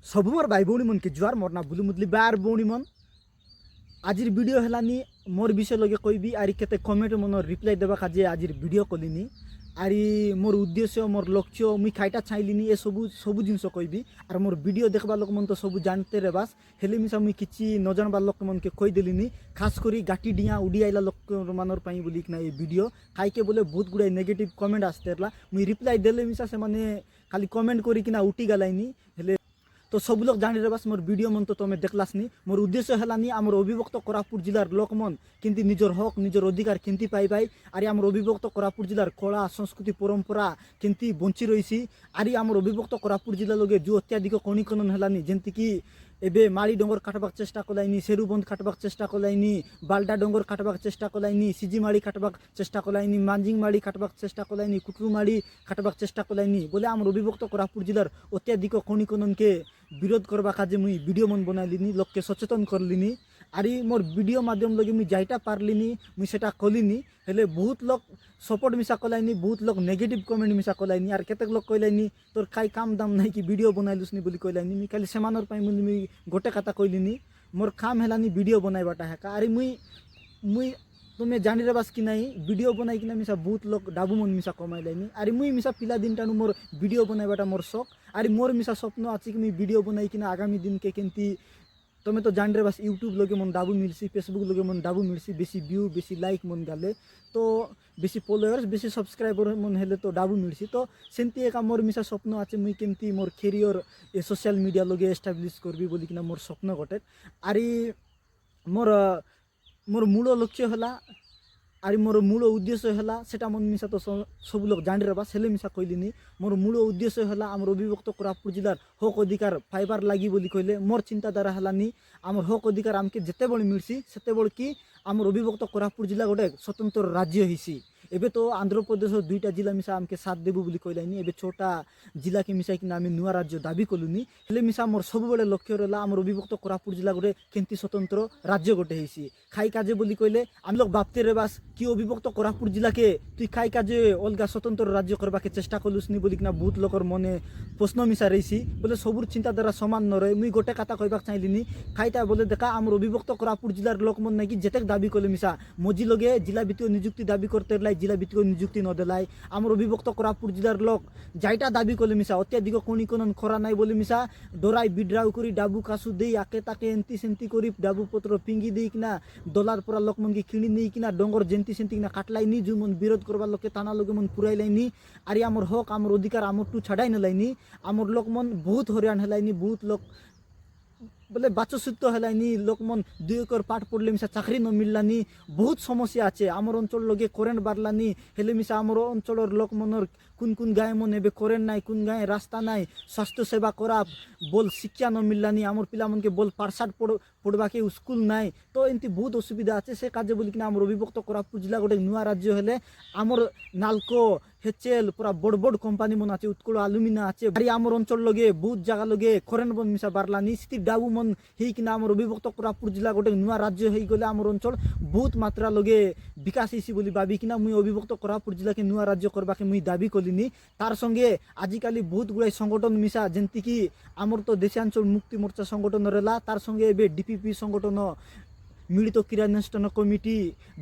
सब मोर भाई भौणी मन के जुआर मोर ना बुलु मुदली बार भौणी मन आजिर वीडियो हेलानी मोर विषय लगे कहबी आरी केते कमेंट मन रिप्लाई देवा काजे आजिर वीडियो कलिनी आरी मोर उद्देश्य मोर लक्ष्य मुई खाइटा चाहलिनी ए सब सब जिनस कहबी आर मोर वीडियो देखबा लोक मन तो सब जानते रे बास हेले मिसा मुई किछि न जानबा लोक मन के कहि देलिनी खास करी गाटी डिया उडी आइला लोक मानर पई बोली कि ना ए वीडियो खाइके बोले बहुत गुडा नेगेटिव कमेंट आस्तेरला मुई रिप्लाई देले मिसा से माने खाली कमेंट करी कि ना उठी गलाइनी हेले तो सब लोग जानी रे बस मोर वीडियो मन तो तुम्हें देखलासनी मोर उद्देश्य हेलानी आमर अविभक्त कोरापुट जिलार लोक मन किंती निजर हक निजर अधिकार किंती पाई पाई आरी आमर अविभक्त कोरापुट जिलार कला संस्कृति परंपरा किंती बंची रहीसी आरी आमर अविभक्त कोरापुट जिला लगे जो अत्याधिक कणिकरण हेलानी जेंति कि एबे माड़ी डोंगर काटबाक चेष्टा कलाइनी सेरुबंद काटबाक चेष्टा कलाइनी बालडा डोंगर काटबाक चेष्टा कलाइनी सिजी माड़ी काटबाक चेष्टा कलाइनी मांजिंग माड़ी काटबाक चेष्टा कलाइनी कुटरू माड़ी काटबाक चेष्टा कलाइनी बोले आमर अविभक्त कोरापुट जिलार अत्याधिक कणिकरण के विरोध करबा काजे मुई वीडियो मन बनाइलिनी लोक के सचेतन करलिनी आरी मोर वीडियो माध्यम लगे मुई जाइटा पारलिनी मुई सेटा कलिनी हेले बहुत लोग सपोर्ट मिसा कलाइनी बहुत लोग नेगेटिव कमेंट मिसा कलाइनी आर केतेक लोग कहलाइनी तोर काई काम दाम नहीं कि वीडियो बनाइलुसनी बोली कहलाइनी मुई खाली सेमानर पई मुई गोटे कथा कहलिनी मोर काम हेलानी वीडियो बनाइबाटा हेका आरी मुई तुम्हें जानी रे बास कि नहीं वीडियो बनाई कि मिसा बहुत लोग डाबू मन मिसा कमाइलाइनी आरी मुई मिसा पिला दिन टानु मोर वीडियो बनाइबाटा मोर शौक आरी मोर मिसा स्वप्न अछि कि मुई वीडियो बनाई कि आगामी दिन के केंती तुम्हें तो जान रे बस यूट्यूब लगे मन डाबू मिलसी फेसबुक लगे मन डाबू मिलसी बेसी व्यू बेसी लाइक मन गाले तो बेसी फॉलोअर्स बेसी सब्सक्राइबर मन हेले तो डाबू मिलसी तो सेंती एका मोर मिसा स्वप्न आछे मुई केमती मोर कैरियर ए सोशल मीडिया लगे एस्टाब्लिश करबी बोली कि मोर स्वप्न गटे आरी मोर मोर मूल लक्ष्य हला आरी मोर मूल उद्देश्य हला सेटा मन मिसा तो सब लोग जान रे बस हेले मिसा कहलिनी मोर मूल उद्देश्य हला आमर अविभक्त कोरापुट जिलार हक अधिकार पाइबार लागि बोली कहले मोर चिंताधारा हलानी आमर हक अधिकार आमके जेते बड़ मिलसी सेते बड़ कि आमर अविभक्त कोरापुट जिला गोटे स्वतंत्र राज्य हिसी एबे तो आंध्र प्रदेश दुईटा जिला मिसा आमके साथ देबु बोली कहलाइनी एबे छोटा जिला के मिसा कि आम नुआ राज्य दाबी कलुनी हेले मिसा मोर सब बड़े लक्ष्य रहा आमर अविभक्त कोरापुट जिला गोटे केंती स्वतंत्र राज्य गोटे हिसी खाई काजे बोली कहले आम लोग बापते रे बास कि अविभक्त कोरापुट जिला के तुई खाई काजे अलगा स्वतंत्र राज्य करबा के चेष्टा कलुसनी बोली कि बहुत लोकर मने प्रश्न मिसा रहीसी बोले सबुर चिंताधारा समान न रहे मुई गोटे कथा कहबाक चाहलिनी खाईता बोले देखा आमर अविभक्त कोरापुट जिलार लोक मन नाकि जेतेक दाबी कले मिसा मजी लगे जिला भित्तिक नियुक्ति दाबी करते लाई जिला भित्तिक नियुक्ति न देलाई आमर अविभक्त कोरापुट जिलार लोक जाइटा दाबी कले मिसा अत्याधिक कणिकरण खरा नाई बोले मिसा डराई बिड्राउ करी डाबू कासु देई आके ताके एंती सेंती करी डाबू पत्र पिंगी देई किना डलार पुरा लोक मन के किणी नेई किना डोंगर जेंती सेंती किना काटलाइनी जो मन विरोध करबा लोके थाना लोके मन पुराइलाइनी आरी आमर हक आमर अधिकार आमर टू छाड़ाई नलाइनी आमर लोक मन बहुत हरियाण हेलाइनी बहुत लोक बोले बाचस्वित हेलाइनी लोक मन 2 एकर पाठ पढ़ले मिसा चाकरी न मिललानी बहुत समस्या आछे आमर अंचल लगे करेंट बारलानी हेले मिसा आमर अंचलर लोक मनर कुन गाय मन एबे करेंट नाई कुन गाय रास्ता नाई स्वास्थ्य सेवा करा बोल शिक्षा न मिललानी आमर पिला मन के बोल पाठशाठ पढ़वा के स्कूल नाई तो एंती बहुत असुविधा आछे से काजे बोली कि आमर अविभक्त कोरापुट जिला गोटे नुआ राज्य हेले आमर नालको हेचेल पूरा बड़ बड़ कंपानी मन आछे उत्कल अलुमिना आछे आरी आमर अंचल लगे बहुत जगह लगे करेंट बन मिसा बारलानी स्थिति डाबू मन ही कि आमर अविभक्त कोरापुट जिला गोटे नुआ राज्य हो गले आमर अंचल बहुत मात्रा लगे विकास हिसी बोली भाबी कि मुई अविभक्त कोरापुट जिला के नुआ राज्य करबा के मुई दाबी कलिनी तार संगे आजिकाली बहुत गुड़ाई संगठन मिसा जेंति कि आमर तो देशांचल मुक्ति मोर्चा संगठन रहला तार संगे एबे डीपीपी संगठन मिलित क्रियानुष्ठान कमिटी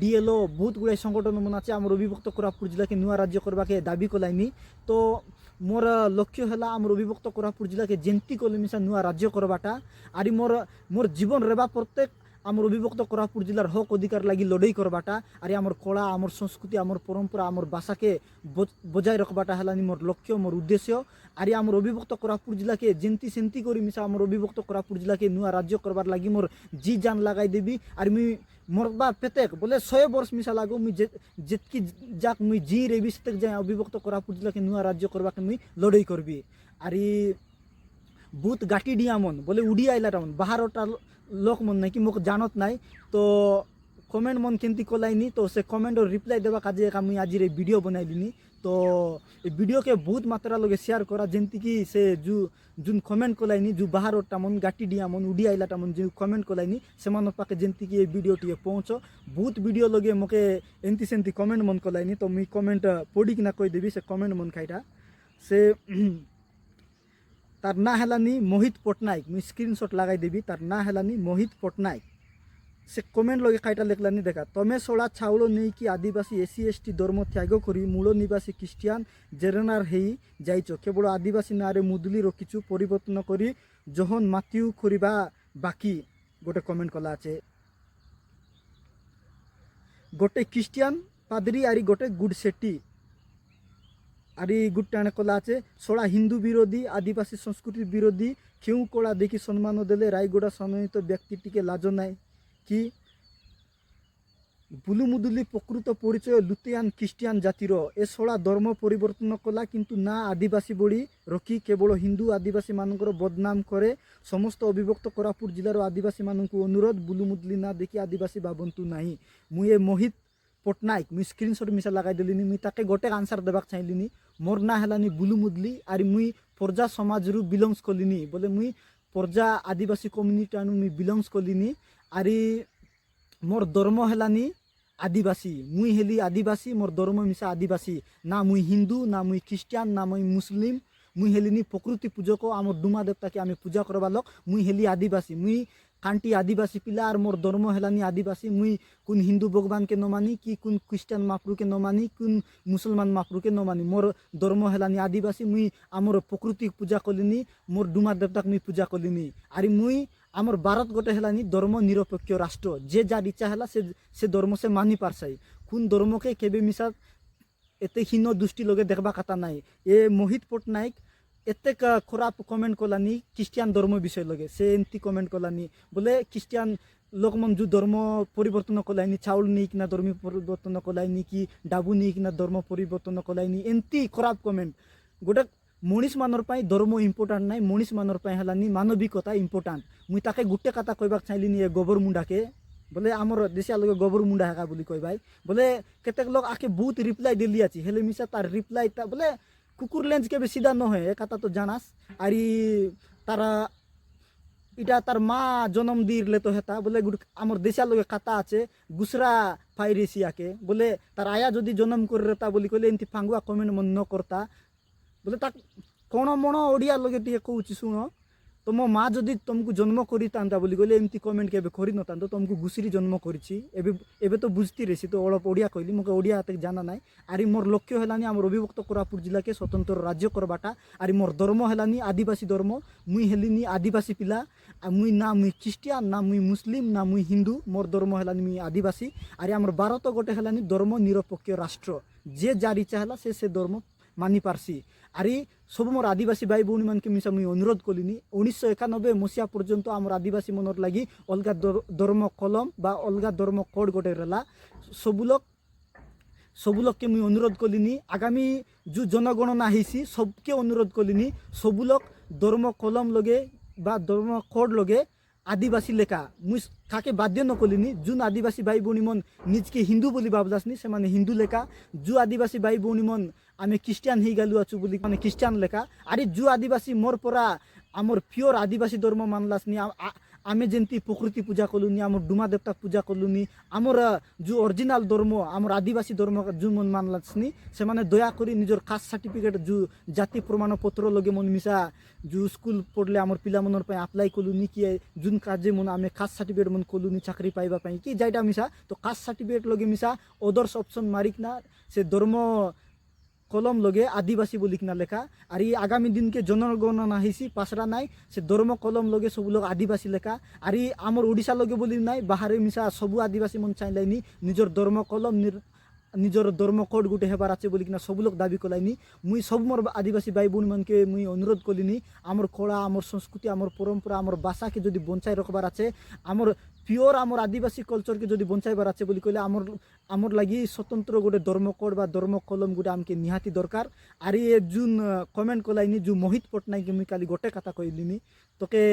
डीएलओ बहुत गुड़ाई संगठन मन आछे आमर अविभक्त कोरापुट जिला के नुआ राज्य करबा के दाबी कलाइनी तो मोर लक्ष्य है आमर अविभक्त कोरापुट जिला के जेंती कले मिसा नुआ राज्य करबाटा आरी मोर जीवन रेबा प्रत्येक आमर अविभक्त कोरापुट जिलार हक अधिकार लगी लड़ाई करबाटा आरी आमर कला आमर संस्कृति आमर परंपरा आमर भाषा के बजाय रखबाटा हेलानी मोर लक्ष्य मोर उद्देश्य आरी आमर अविभक्त कोरापुट जिला के जेंती सेंती करी मिसा आमर अविभक्त कोरापुट जिला के नुआ राज्य करबार लगी मोर जी जान लगाई देबी आरी मुई मरबा पेतेक बोले 100 वर्ष मिसा लागो मुई जेतकी जाक मुई जी रेबी सेतक जाय अविभक्त कोरापुट जिला के नुआ राज्य करबा के मुई लड़ाई करबी आरी बहुत गाटी डिया मन बोले उड़ी आइला मन बाहरटा लोक मन नाकि मोक जानत नाई तो कमेंट मन केंती कलाइनी तो से कमेंट और रिप्लाई देवा काजे का मुई आज रे वीडियो बनाइलिनी तो ए वीडियो के बहुत मात्रा लगे शेयर करा जेंति कि से जुन कमेंट कलाइनी जो बाहरटा मन गाटी डिया मन उड़ी आइलाटा मन जो कमेंट कलाइनी से मन पाके जेंति कि ए वीडियो टिए पहुँच बहुत वीडियो लगे मोके एंती सेंती कमेंट मन कलाइनी तो मुई कमेंट पढ़ी किना कहि देबी से कमेंट मन खाइटा से तार ना हेलानी मोहित पट्टनायक मुई स्क्रीनशॉट लगाई देवी तार ना हेलानी मोहित पट्टनायक से कमेंट लगे खाईटा लिखलानी देखा तमे सोड़ा छाउल नहीं कि आदिवासी एससी एसटी धर्म त्याग करी मूल निवासी ख्रिस्टियान जेरेनार हेई जाइछ केवल आदिवासी नारे मुदुली रखिछु परिवर्तन करी जहन मातिउ करिबा बाकी गोटे कमेंट कला आछे गोटे ख्रिस्टियान पादरी आरी गोटे गुड सेटी आरी गुड टाणे कला आछे सोड़ा हिंदू विरोधी आदिवासी संस्कृति विरोधी क्यों कला देखी सम्मान देले रायगड़ा सम्मानित व्यक्ति टिके लाज नाई कि बुलु मुदुली प्रकृत परिचय लुतियान ख्रिस्टियान जातिर ए सोड़ा धर्म परिवर्तन कला किंतु ना आदिवासी बड़ी रखी केवल हिंदू आदिवासी मानकर बदनाम करे समस्त अविभक्त कोरापुट जिलार आदिवासी मानक अनुरोध बुलु मुदुली ना देखी आदिवासी भावंतु नहीं मुझे मोहित पट्टनायक मुई स्क्रीनशॉट मिसा लगाई देलिनी मुई ताके गोटे आंसर देबाक चाहिलिनी मोर ना हेलानी बुलु मुदुली आर मुई प्रजा समाज रु बिलोंग्स कलिनी बोले मुई प्रजा आदिवासी कम्युनिटी आनु मुई बिलोंग्स कलिनी आरी मोर धर्म हेलानी आदिवासी मुई हेली आदिवासी मोर धर्म मिसा आदिवासी ना मुई हिंदू ना मुई ख्रिस्टियान ना मुई मुस्लिम मुई हेलिनी प्रकृति पूजक आमर डुमा देवता के आमे पूजा करबा लोक मुई हेली आदिवासी मुई कांटी आदिवासी पिला और मोर धर्म हेलानी आदिवासी मुई कुन हिंदू भगवान के न मानी कि कुन ख्रिस्टान महाप्रभु के न मानी कुन मुसलमान महाप्रभु के न मानी मोर धर्म हेलानी आदिवासी मुई आमर प्रकृति पूजा कलिनी मोर डुमा देवता मुई पूजा कलिनी आरी मुई आमर भारत गोटे हेलानी धर्म निरपेक्ष राष्ट्र जे जार इच्छा हेला से धर्म से मानि पारसाई कुन धर्म के केबे मिसा एते हीन दृष्टि लगे देखबा कथा नाई ए मोहित पट्टनायक एते खराब कमेंट कलानी ख्रिस्टियान धर्म विषय लगे से एमती कमेंट कलानी बोले ख्रिस्टियान लोक मन जो धर्म परिवर्तन कलाइनी चाउल नहीं कि धर्म परिवर्तन कलाइनी कि डाबू नहीं कि धर्म परिवर्तन कलाइनी एमती खराब कमेंट गोटे मनीष मानर पाई धर्म इम्पोर्टाट नाई मनीष मानर पाई हेलानी मानविकता इम्पोर्टाट मुई ताके गुटे कथा कहबाक चाहिलिनी ए गोबर मुंडा के बोले आमर देशिया लोग गोबर मुंडा हेका बोली कह भाई बोले केतेक लोग आके बहुत रिप्लाई दिली आछि हेले मिसा तार रिप्लाई ता बोले कुकुर लेंस के सीधा न है कथा तो जानास आरी तारा इटा तार माँ जन्म दीरले तो हेता बोले आमर देशिया लोग कथा आछे गुसरा फाइरेसिया के बोले तार आया जदि जन्म कर रहता बोली कहले एमती फांगुआ कमेंट मन न करता बोले ता कौन मन ओडिया लगे टे कहूँ शुण तो मो माँ जदि तुमको जन्म करिता बोली कहले एमती कमेंट के करि न तांतो तुमको घुसरी जन्म करिछि एबे तो बुझती रही तो अलप ओडिया कहली मोके ओडिया एते जाना नाई आरी मोर लक्ष्य हेलानी आमर अविभक्त कोरापुट जिला के स्वतंत्र राज्य करबाटा आरी मोर धर्म हेलानी आदिवासी धर्म मुई हेलिनी आदिवासी पिला मुई ना मुई ख्रिस्टियान ना मुई मुस्लिम ना मुई हिंदू मोर धर्म हेलानी मुई आदिवासी आरी आमर भारत गोटे हेलानी धर्म निरपेक्ष राष्ट्र जे जार इच्छा हेला से धर्म मानि पारसी आरी सब मोर आदिवासी भाई भौणी मान के मिसा मुई अनुरोध कलिनी 1991 मसीहा पर्यंत आमर आदिवासी मनर लगी अलगा धर्म कलम बा अलगा धर्म कोड गोटे रहा सब लोग के मुई अनुरोध कलिनी आगामी जो जनगणना हेसी सबके अनुरोध कलिनी सब लोग धर्म कलम लगे बा धर्म कोड लगे आदिवासी लेखा मुई काके बाध्य न कलिनी जुन आदिवासी भाई भौणी मन निज के हिंदू बोली भाबलासनी से माने हिंदू लेखा जो आदिवासी भाई भौणी मन आमे ख्रिस्टियान ही गलु आछु बोली माने ख्रिस्टियान लेखा आरे जो आदिवासी मोर परा आमर प्योर आदिवासी धर्म मानलासनी आमे जेंती प्रकृति पूजा कलुनी आमर डुमा देवता पूजा कलुनी आमर जो ओरिजिनल धर्म आमर आदिवासी धर्म जो मन मानलासनी से माने दया करी निजर कास्ट सर्टिफिकेट जो जाति प्रमाण पत्र लगे मन मिसा जो स्कूल पढ़ले आमर पिला मनर पे अप्लाई कलुनी कि जुन काजे मन आमे कास्ट सर्टिफिकेट मन कलुनी चाकरी पाइबा पाई कि जाइटा मिसा तो कास्ट सर्टिफिकेट लगे मिसा अदर्स ऑप्शन मारिकना से धर्म कलम लगे आदिवासी बोलिकना लेखा और ये आगामी दिन के जनगणना हेसी पासरा नाई से धर्म कलम लगे सब लोग आदिवासी लेखा और ये आमर ओडिशा लगे बोली नाई बाहर मिसा सबू आदिवासी मन चाहिए निजर धर्म कलम निजर धर्म कोड गोटे हेबार आछे बोलिकिना सब लोग दाबी कलाइनी मुई सब मोर आदिवासी भाई भौणी मन के मुई अनुरोध कलिनी आमर कला आमर संस्कृति आमर परंपरा आमर भाषा के जदि बंचाई रखबार आछे आमर प्योर आमर आदिवासी कल्चर के जदि बंचाइबार आछे बोली कहले आमर लगी स्वतंत्र गोटे धर्म कोड बा धर्म कलम गोटे आमके निहाती दरकार आर ये जुन कमेंट कलाइनी जो मोहित पट्टनायक मुई काली गोटे कथा कहलिनी तोके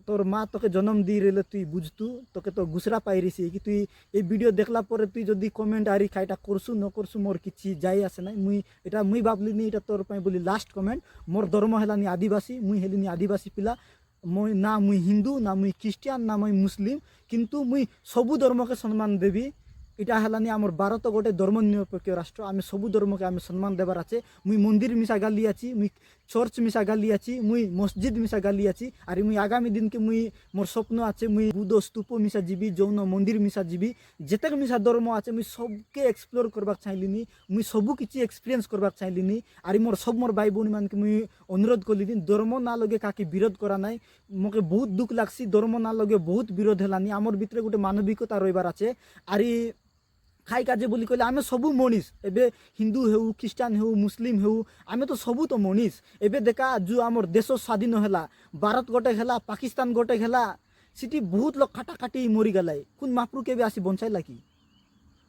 तोर माँ तोके जन्म दी रहे तुई बुझतु तोके तो गुसरा पाई रही कि तुई ये वीडियो देखला पर तुई जदि कमेंट आरी खाइटा करसु न करसु मोर किछि जाय आसे ना मुई एटा मुई भाबलिनी एटा तोर पाई बोली लास्ट कमेंट मोर धर्म हेलानी आदिवासी मुई हेलिनी आदिवासी पिला मुई ना मुई हिंदू ना मुई ख्रिस्टियान ना मुई मुस्लिम किंतु मुई सबु धर्म के सम्मान देवी এটা হেলানি আমার ভারত গোটে ধর্ম নিরপেক্ষ রাষ্ট্র, আমি সবু ধর্মকে আমি সম্মান দেবার আছে। মুই মন্দির মিশা গালি আছি, মুই চর্চ মিশা গালি আছি, মুই মসজিদ মিশা গালি আছি। আর মুই আগামী দিনকে মুই মোর স্বপ্ন আছে মুই বুদ্ধ স্তূপ মিশা যাবি, যৌন মন্দির মিশা যাবি, যেতেক মিশা ধর্ম আছে মুই সবকে এক্সপ্লোর করবাক চাইলিনি, মুই সবু কিছু এক্সপিরিয়েন্স করবাক চাইলিনি। আর মোর সব মোর ভাই বোন মানকে মুই অনুরোধ করলি দিন ধর্ম না লগে কাকে বিরোধ করা নাই। মোকে বহুত দুঃখ লাগছি, ধর্ম না লগে বহুত বিরোধ হেলানি। আমার ভিতরে গোটে মানবিকতা রইবার আছে। আর খাই কাজে বলি কইলে আমি সবু মনিষ, এবে হিন্দু হেউ, খ্রিস্টান হেউ, মুসলিম হেউ, আমি তো সবু তো মনিষ। এবে দেখা যে আমার দেশ স্বাধীন হেলা, ভারত গোটে হেলা, পাকিস্তান গোটে হেলা, সেটি বহুত লোক কাটাকাটি মরি গেলাই, কোন মাপরু কেবে আসি বঞ্চাইলা কি?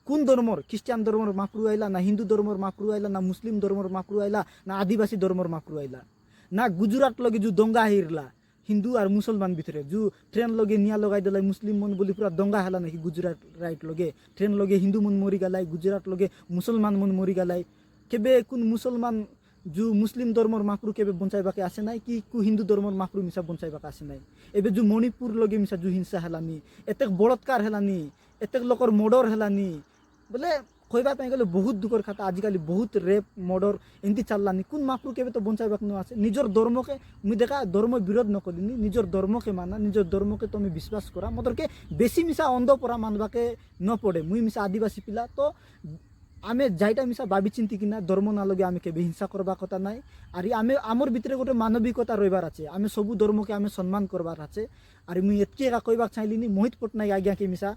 কোন ধর্মর, খ্রিস্টান ধর্মর মাপরু আইলা, না হিন্দু ধর্মর মাপরু আইলা, না মুসলিম ধর্মর মাপরু আইলা, না আদিবাসী ধর্মর মাপরু আইলা, না গুজরাট লগে যে দঙ্গা হিরলা হিন্দু আর মুসলমান ভিতরে যে ট্রেন লগে নিয়া লগাই দিলাই মুসলিম মন বলি পুরা দঙ্গা হেলা নাকি গুজরাট রাইট লগে, ট্রেন লগে হিন্দু মন মরি গেলাই, গুজরাট লগে মুসলমান মন মরি গেলাই। কেবে কোন মুসলমান যে মুসলিম ধর্মর মাপরু কেবে বঞ্চাইবাকে আসে নাই কি কু হিন্দু ধর্মর মাপরু মিশা বঞ্চাইবাকে আসে নাই? এবে যে মণিপুর লগে মিশা যে হিংসা হেলানি, এতেক বলৎকার হেলানি, এতেক লোকর মর্ডর হেলানি, বলে কইবা পাই গেলে বহুত দুঃখর খাতা। আজকালি বহুত রেপ মর্ডর এমতি চাল্লানি, কোন মাপরু কেবে তো বঞ্চাইবাক ন আছে? নিজের ধর্মকে মুই দেখা ধর্ম বিরোধ নকরিনি, নিজের ধর্মকে মানা, নিজের ধর্মকে তুমি বিশ্বাস করা, মতরকে বেশি মিশা অন্ধ পরা মানবাকে ন পড়ে। মুই মিশা আদিবাসী পিলা তো আমি যাইটা মিশা ভাবি চিন্তি কিনা ধর্ম না লগে আমি কেবে হিংসা করবার কথা নাই। আর আমি আমার ভিতরে গোটে মানবিকতা রইবার আছে, আমি সবু ধর্মকে আমি সম্মান করবার আছে। আর মুই এতকে একা কইবাক চাইলিনি মোহিত পটনায়ক আজ্ঞাকে মিশা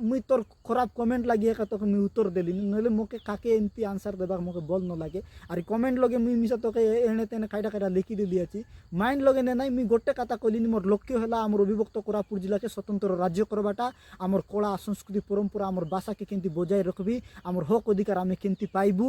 মুই তোর খারাপ কমেন্ট লাগিয়ে তোকে মুই উত্তর দিলিনি, নইলে মোকে কাকে এমতি আনসার দেবার মোকে বল ন লাগে। আর কমেন্ট লগে মুই মিশা তোকে এনে তেনে কাইটা কাইটা লিখি দিয়ে আছি, মাইন্ড লগে নে নাই। মুই গোটে কথা কলিনি, মোর লক্ষ্য হলা আমার অবিভক্ত কোরাপুর জেলাকে স্বতন্ত্র রাজ্য করবাটা, আমার কলা সংস্কৃতি পরম্পরা আমার ভাষাকে কিন্তু বজায় রাখবি, আমার হক অধিকার আমি কিন্তু পাইবু।